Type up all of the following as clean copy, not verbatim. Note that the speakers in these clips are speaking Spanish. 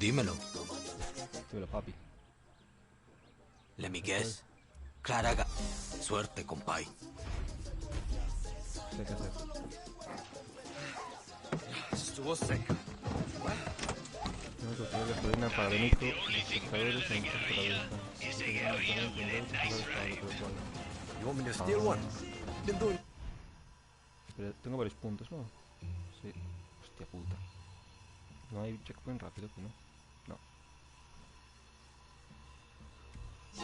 Dímelo. Dímelo, papi. ¿Le migues? Claraga. Suerte, compay. Sé qué hacer. Estuvo seca. Tengo que obtener gasolina para Benito, los pescadores en para You want me to steal one? Been doing... Pero tengo varios puntos, ¿no? Sí. Hostia puta. No hay checkpoint rápido, que no. No.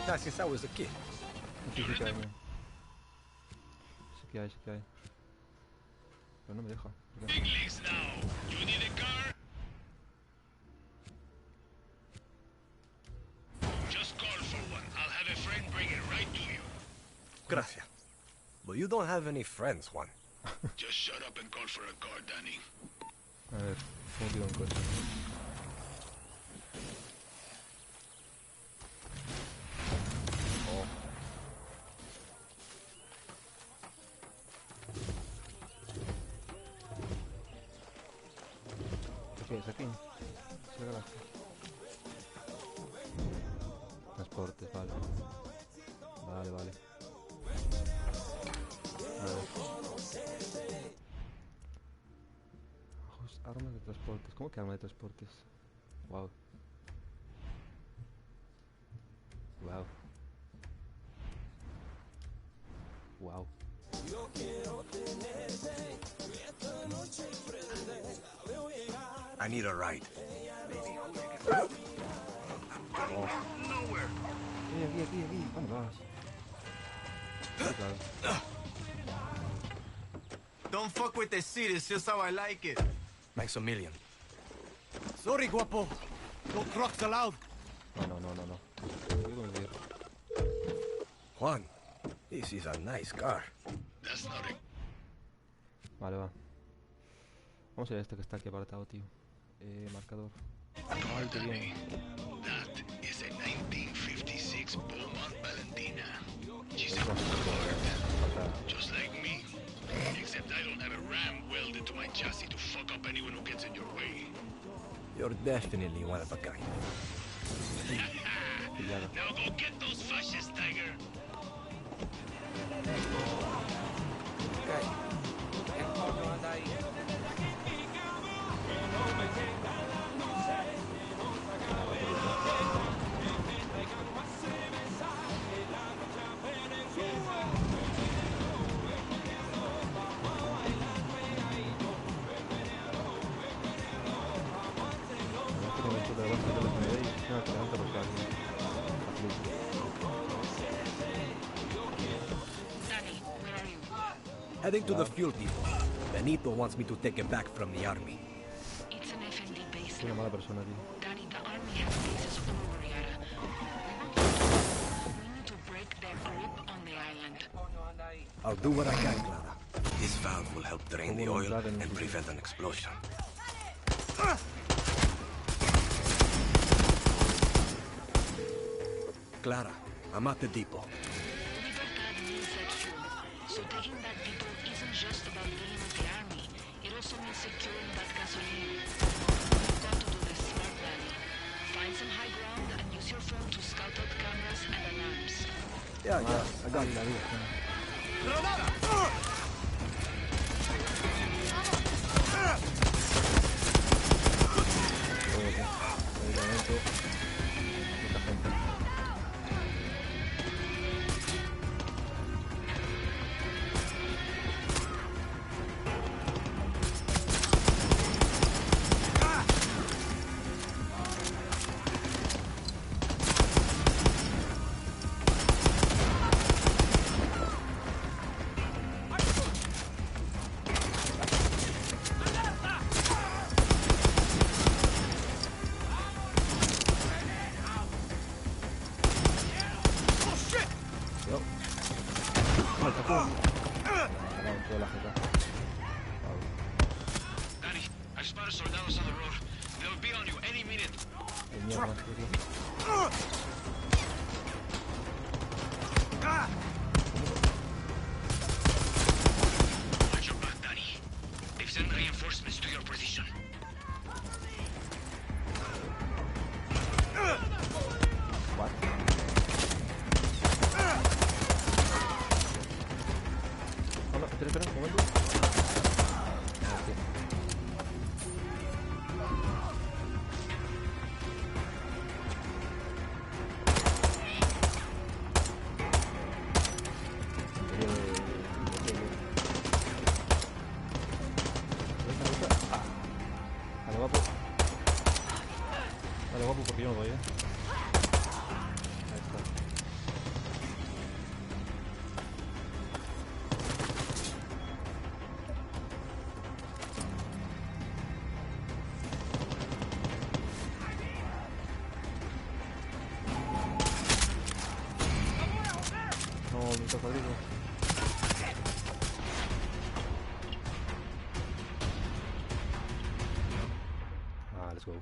That's since I was a kid. Sí, sí que hay, mira. Sí que hay, sí que hay. Pero no me deja. Big leagues now. You need a car? Just call for one. I'll have a friend bring it right to you. Gracias. But you don't have any friends, Juan. Just shut up and call for a car, Danny. A ver, ¿cómo tiro un coche? Oh. ¿Qué es aquí? ¿Se la galaxia? Transportes, vale. Vale, vale. A ver. Armas de transportes. ¿Cómo que arma de transportes? Wow. Wow. Wow. I need a ride. Oh. Aquí. ¿Dónde vas? Claro. Don't fuck with the seat, it's just how I like it. Thanks a million. Sorry, guapo. No trucks allowed. No. Juan, this is a nice car. That's not it. Vale, va. Vamos a ir a este que está aquí apartado, tío. Marcador. Ay, qué bien. That is a 1956 Beaumont Valentina. She's a Falta. just like me. Except I don't have a ram welded to my chassis to fuck up anyone who gets in your way. You're definitely one of a kind. Pillado. Now go get those fascists, Tiger. Danny, where are you? Heading to the fuel depot. Benito wants me to take it back from the army. It's an FND base Soy una now. mala persona, tío. Danny, the army has bases all over Yara. We need to break their grip on the island. I'll do what I can, Clara. This valve will help drain the oil and prevent an explosion. Clara, I'm at the depot. Libertad needs that fuel. So taking that depot isn't just about dealing with the army. It also means securing that gasoline. You've got to do this smart, Danny. Find some high ground and use your phone to scout out cameras and alarms. Yeah, I got it. Danny, I spotted soldados on the road. They'll be on you any minute. Watch your back, Danny. They've sent reinforcements to your position. me toca abrirlo. Let's go.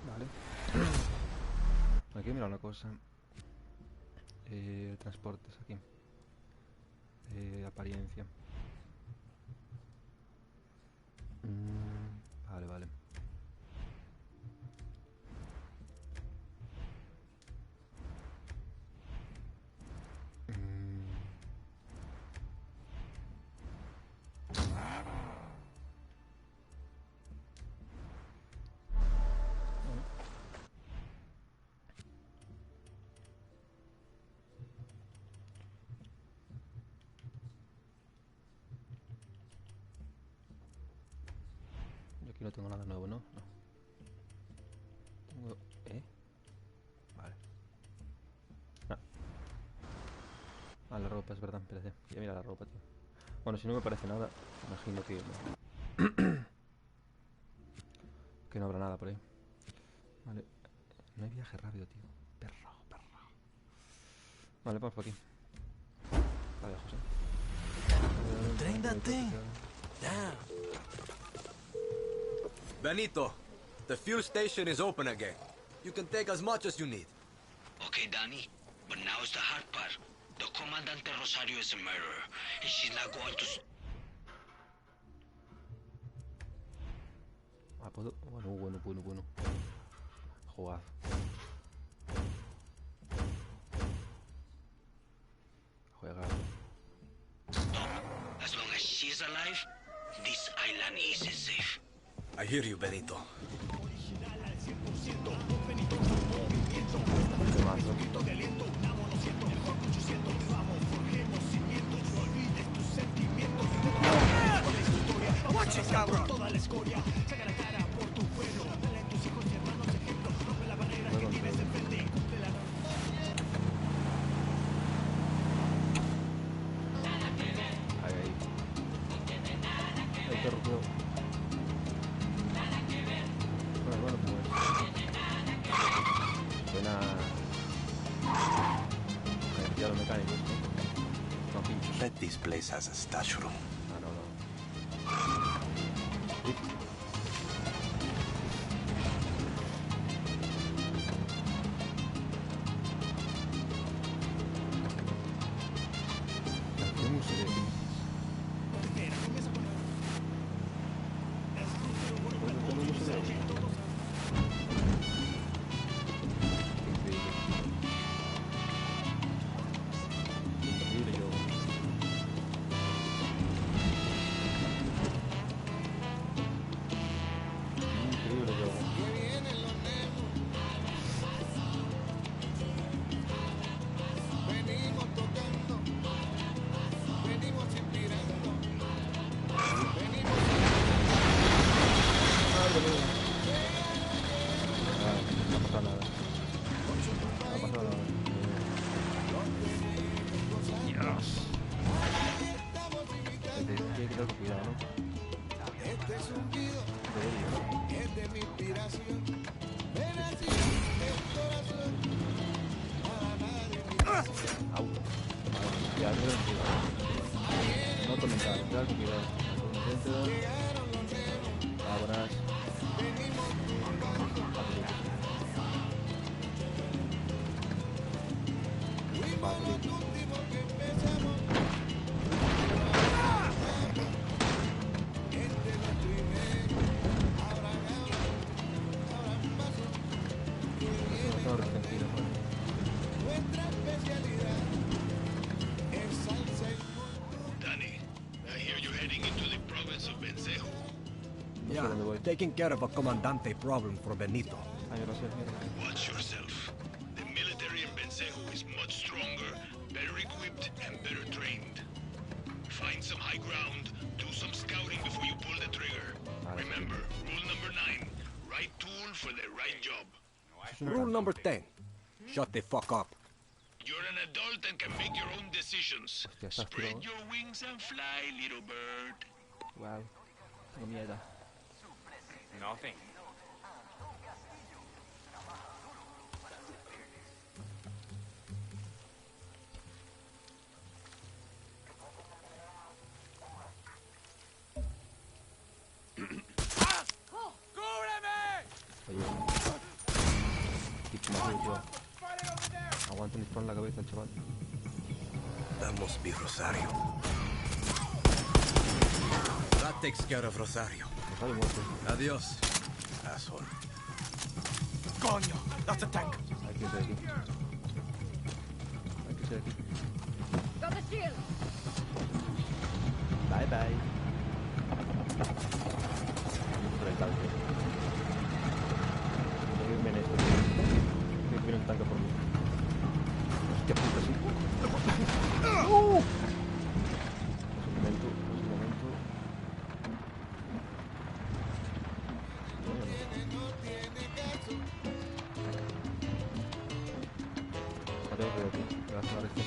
Vale. Aquí mira una cosa. Transportes aquí. Apariencia. Vale, vale. No tengo nada nuevo, ¿no? No. Tengo... Vale. La ropa, es verdad, espérate. Voy a mirar la ropa, tío. Bueno, si no me parece nada, imagino que... que no habrá nada por ahí. Vale. No hay viaje rápido, tío. Perro. Vale, vamos por aquí. Vale, José. Drain that thing. Damn. Benito, the fuel station is open again. You can take as much as you need. Okay, Danny, but now is the hard part. The Comandante Rosario is a murderer, and she's not going to... ¿Puedo? Bueno. Jugad. Juega. As long as she's alive, this island isn't safe. I hear you, Benito. Watch it, cabrón. Bet this place has a stash room. No. ¿Qué música? No comentar, cuidado. Abras. Taking care of a Comandante problem for Benito. Watch yourself. The military in Bencejo is much stronger, better equipped, and better trained. Find some high ground, do some scouting before you pull the trigger. Remember, rule number 9. Right tool for the right job. Rule number 10. Shut the fuck up. You're an adult and can make your own decisions. Hostia, estás Spread tirado. your wings and fly, little bird. Wow. Tengo miedo. Nothing. Oye. Tipo más tío. Aguanta un disparo en la cabeza el chaval. That must be Rosario. That takes care of Rosario. Rosario muerto. Adios, asshole. Coño, that's a tank. Hay que ser aquí. Hay que ser aquí. Got the shield. Bye bye. Por el tanque. Voy a irme en esto. Que viene un tanque por mí. Hostia puta, sí. Un momento, un momento. Mateo, creo que me va a sonar esta.